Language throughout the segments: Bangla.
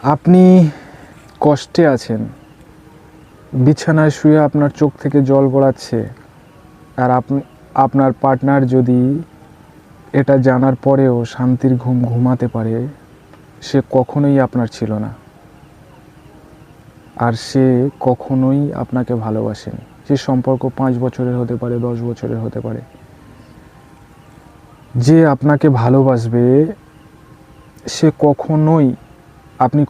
আপনি কষ্টে আছেন, বিছানায় শুয়ে আপনার চোখ থেকে জল গড়াচ্ছে, আর আপনার পার্টনার যদি এটা জানার পরেও শান্তির ঘুম ঘুমাতে পারে, সে কখনোই আপনার ছিল না, আর সে কখনোই আপনাকে ভালোবাসেনি। সে সম্পর্ক 5 বছরের হতে পারে, 10 বছরের হতে পারে। যে আপনাকে ভালোবাসবে সে কখনোই আপনি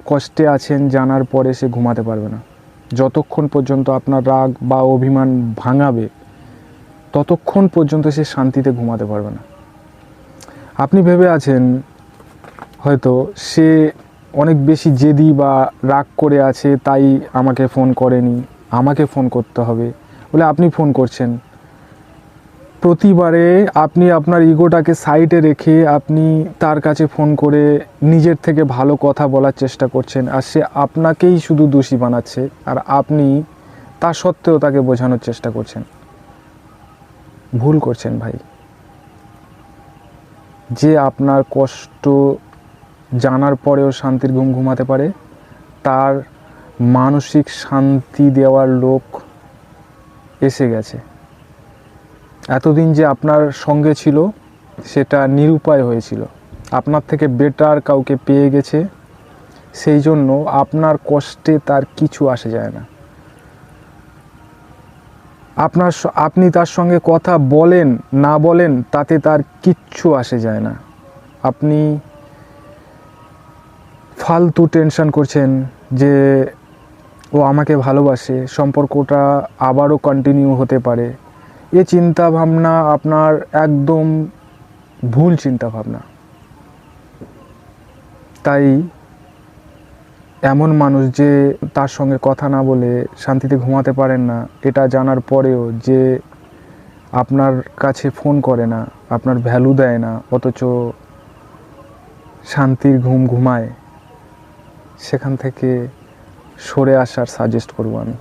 কষ্টে আছেন জানার পরে সে ঘুমাতে পারবে না। যতক্ষণ পর্যন্ত আপনার রাগ বা অভিমান ভাঙাবে, ততক্ষণ পর্যন্ত সে শান্তিতে ঘুমাতে পারবে না। আপনি ভেবে আছেন হয়তো সে অনেক বেশি জেদি বা রাগ করে আছে, তাই আমাকে ফোন করেনি, আমাকে ফোন করতে হবে বলে আপনি ফোন করছেন। প্রতিবারে আপনি আপনার ইগোটাকে সাইডে রেখে আপনি তার কাছে ফোন করে নিজের থেকে ভালো কথা বলার চেষ্টা করছেন, আর সে আপনাকেই শুধু দোষী বানাচ্ছে, আর আপনি তা সত্ত্বেও তাকে বোঝানোর চেষ্টা করছেন। ভুল করছেন ভাই। যে আপনার কষ্ট জানার পরেও শান্তির ঘুম ঘুমাতে পারে, তার মানসিক শান্তি দেওয়ার লোক এসে গেছে। এতদিন যে আপনার সঙ্গে ছিল সেটা নিরুপায় হয়েছিল, আপনার থেকে বেটার কাউকে পেয়ে গেছে, সেই জন্য আপনার কষ্টে তার কিছু আসে যায় না। আপনি তার সঙ্গে কথা বলেন না বলেন তাতে তার কিচ্ছু আসে যায় না। আপনি ফালতু টেনশন করছেন যে ও আমাকে ভালোবাসে, সম্পর্কটা আবারও কন্টিনিউ হতে পারে। এ চিন্তা ভাবনা আপনার একদম ভুল চিন্তা ভাবনা। তাই এমন মানুষ যে তার সঙ্গে কথা না বলে শান্তিতে ঘুমাতে পারেন না, এটা জানার পরেও যে আপনার কাছে ফোন করে না, আপনার ভ্যালু দেয় না, অথচ শান্তির ঘুম ঘুমায়, সেখান থেকে সরে আসার সাজেস্ট করব আমি।